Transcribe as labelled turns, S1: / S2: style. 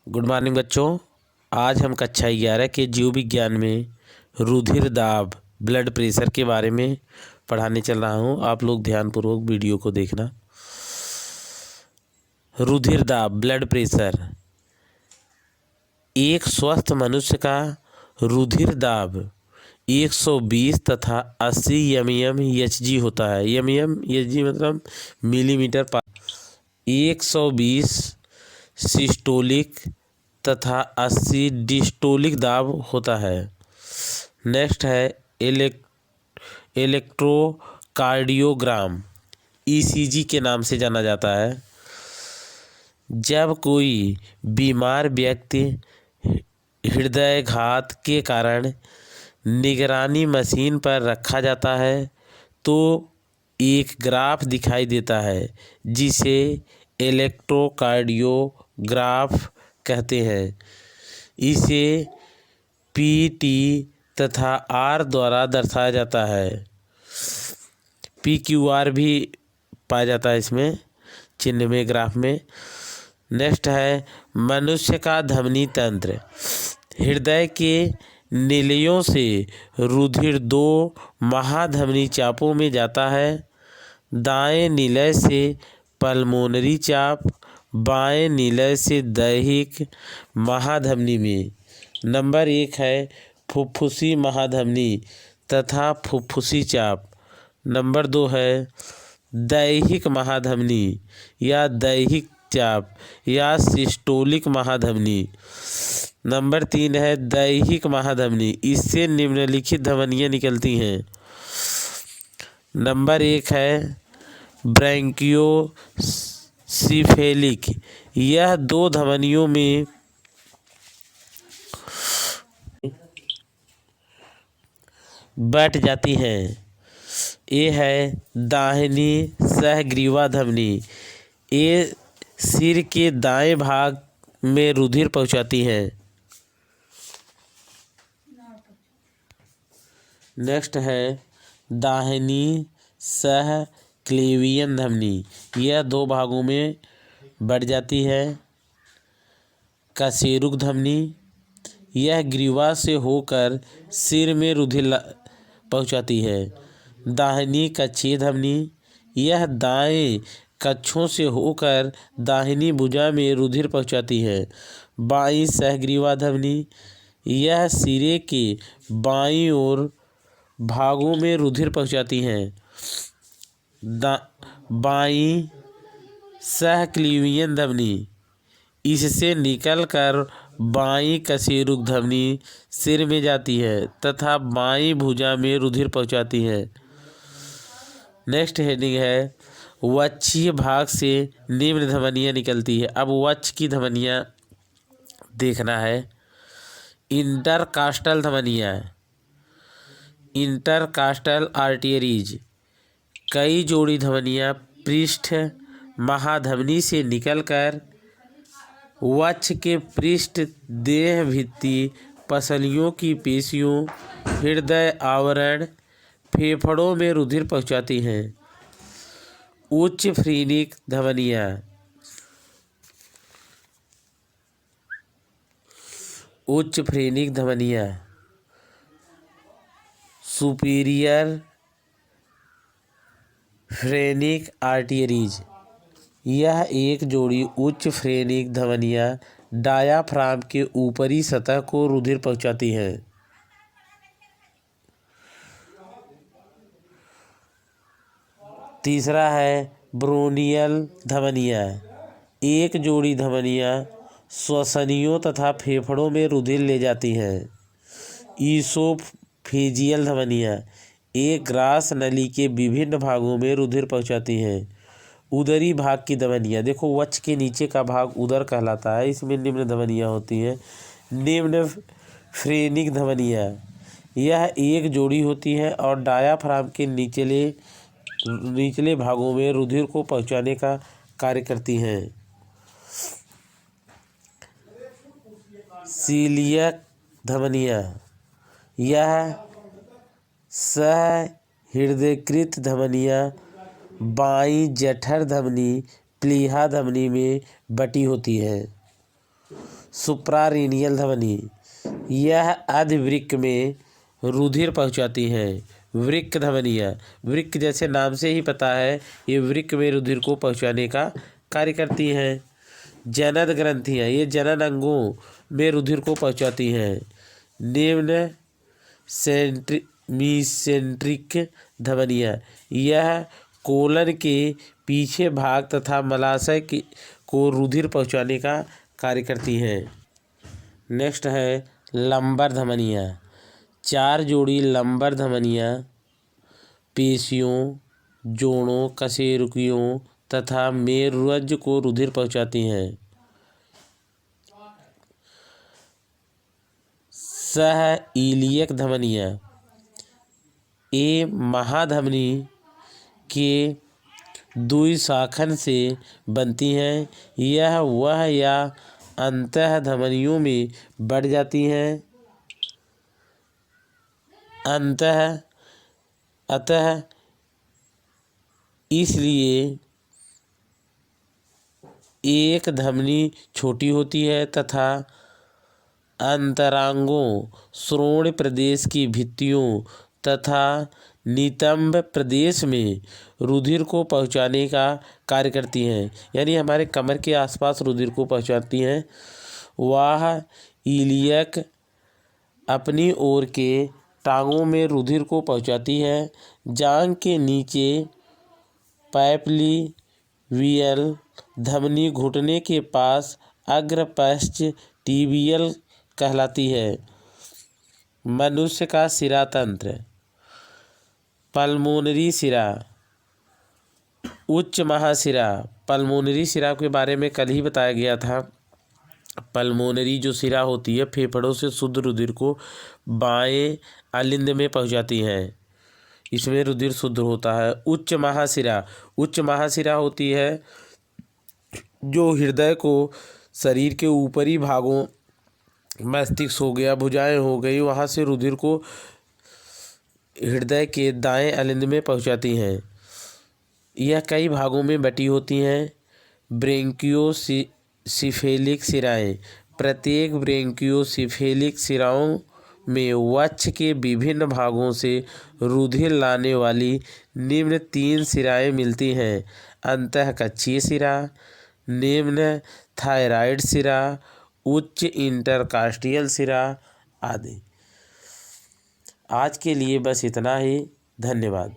S1: Good morning बच्चों। आज हम कक्षा 11 के जीव विज्ञान में रुधिर दाब ब्लड प्रेशर के बारे में पढ़ाने चल रहा हूँ। आप लोग ध्यानपूर्वक वीडियो को देखना। रुधिर दाब ब्लड प्रेशर, एक स्वस्थ मनुष्य का रुधिर दाब 120 तथा 80 mmHg होता है। mmHg मतलब मिलीमीटर पर। 120 सिस्टोलिक तथा 80 डिस्टोलिक दाब होता है। नेक्स्ट है इलेक्ट्रोकार्डियोग्राम, ECG के नाम से जाना जाता है। जब कोई बीमार व्यक्ति हृदयाघात के कारण निगरानी मशीन पर रखा जाता है तो एक ग्राफ दिखाई देता है जिसे इलेक्ट्रोकार्डियोग्राफ कहते हैं। इसे PT तथा R द्वारा दर्शाया जाता है। PQR भी पाया जाता है इसमें चिन्ह में, ग्राफ में। नेक्स्ट है मनुष्य का धमनी तंत्र। हृदय के निलयों से रुधिर 2 महाधमनी चापों में जाता है। दाएं निलय से पल्मोनरी चाप, बाएं निलय से दैहिक महाधमनी में। नंबर 1 है फुफ्फुसी महाधमनी तथा फुफ्फुसी चाप। नंबर 2 है दैहिक महाधमनी या दैहिक चाप या सिस्टोलिक महाधमनी। नंबर 3 है दैहिक महाधमनी, इससे निम्नलिखित धमनियाँ निकलती हैं। नंबर 1 है ब्रैंकियोसिफेलिक, यह 2 धमनियों में बट जाती हैं। ये है दाहिनी सहग्रीवा धमनी, ये सिर के दाएं भाग में रुधिर पहुंचाती है। नेक्स्ट है दाहिनी सहक्लेवियन धमनी, यह 2 भागों में बढ़ जाती है। कशेरुक धमनी, यह ग्रीवा से होकर सिर में रुधिर पहुंचाती है। दाहिनी कच्छी धमनी, यह दाएं कच्छों से होकर दाहिनी भुजा में रुधिर पहुंचाती है। बाईं सहग्रीवा धमनी, यह सिरे के बाईं ओर भागों में रुधिर पहुंचाती हैं। बाईं सहक्लीवियन धमनी, इससे निकलकर बाईं कशेरुक धमनी सिर में जाती है तथा बाईं भुजा में रुधिर पहुंचाती है। नेक्स्ट हेडिंग है वक्षीय भाग से निम्न धमनियाँ निकलती है। अब वक्ष की धमनियाँ देखना है। इंटरकास्टल धमनियाँ, इंटरकास्टल आर्टेरीज, कई जोड़ी धमनियाँ पृष्ठ महाधमनी से निकलकर वक्ष के पृष्ठ देह भित्ति पसलियों की पेशियों, हृदय आवरण, फेफड़ों में रुधिर पहुंचाती हैं। उच्च फ्रेनिक धमनियाँ, उच्च फ्रेनिक धमनियाँ, सुपीरियर फ्रेनिक आर्टेरीज, यह एक जोड़ी उच्च फ्रेनिक धमनियाँ डायाफ्राम के ऊपरी सतह को रुधिर पहुंचाती हैं। तीसरा है ब्रोनियल धमनियाँ, एक जोड़ी धमनियाँ श्वसनियों तथा फेफड़ों में रुधिर ले जाती हैं। ईसोफेजियल धमनियाँ, एक ग्रास नली के विभिन्न भागों में रुधिर पहुंचाती हैं। उदरी भाग की धमनियाँ, देखो वक्ष के नीचे का भाग उदर कहलाता है, इसमें निम्न धमनियाँ होती हैं। निम्न फ्रेनिक धमनियाँ, यह एक जोड़ी होती है और डायाफ्राम के निचले भागों में रुधिर को पहुंचाने का कार्य करती हैं। सीलियक धमनियाँ, यह सहृदयकृत धमनियाँ बाईं जठर धमनी प्लीहा धमनी में बटी होती है। सुप्रारीनियल धमनी, यह अधिवृक्क में रुधिर पहुंचाती हैं। वृक्क धमनियाँ, वृक्क जैसे नाम से ही पता है ये वृक्क में रुधिर को पहुंचाने का कार्य करती हैं। जनन ग्रंथियाँ, ये जनन अंगों में रुधिर को पहुंचाती हैं। निम्न मीसेंट्रिक धमनियाँ, यह कोलन के पीछे भाग तथा मलाशय को रुधिर पहुंचाने का कार्य करती हैं। नेक्स्ट है लंबर धमनियाँ। 4 जोड़ी लंबर धमनियाँ पेशियों, जोड़ों, कशेरुकियों तथा मेरुरज्जु को रुधिर पहुंचाती हैं। सह इलियक धमनियाँ, ये महाधमनी के द्विशाखन से बनती हैं। यह वह या अंतः धमनियों में बढ़ जाती हैं। अतः इसलिए एक धमनी छोटी होती है तथा अंतरांगों, श्रोण प्रदेश की भित्तियों तथा नितंब प्रदेश में रुधिर को पहुंचाने का कार्य करती हैं। यानी हमारे कमर के आसपास रुधिर को पहुंचाती हैं। वह इलियक अपनी ओर के टांगों में रुधिर को पहुंचाती है। जांघ के नीचे पैप्टिवियल धमनी घुटने के पास अग्रपश्च टिबियल कहलाती है। मनुष्य का शिरा तंत्र, पल्मोनरी शिरा, उच्च महाशिरा। पल्मोनरी शिरा के बारे में कल ही बताया गया था। पल्मोनरी जो शिरा होती है फेफड़ों से शुद्ध रुधिर को बाएं अलिंद में पहुंचाती है, इसमें रुधिर शुद्ध होता है। उच्च महाशिरा, उच्च महाशिरा होती है जो हृदय को शरीर के ऊपरी भागों, मस्तिष्क हो गया, भुजाएं हो गई, वहाँ से रुधिर को हृदय के दाएं अलिंद में पहुंचाती हैं। यह कई भागों में बटी होती हैं। ब्रेंकियोसिफेलिक शिराएँ, प्रत्येक ब्रेंकियोसिफेलिक शिराओं में वक्ष के विभिन्न भागों से रुधिर लाने वाली निम्न 3 शिराएँ मिलती हैं। अंतःकक्षीय शिरा, निम्न थायराइड शिरा, उच्च इंटरकास्टियल शिरा आदि। आज के लिए बस इतना ही। धन्यवाद।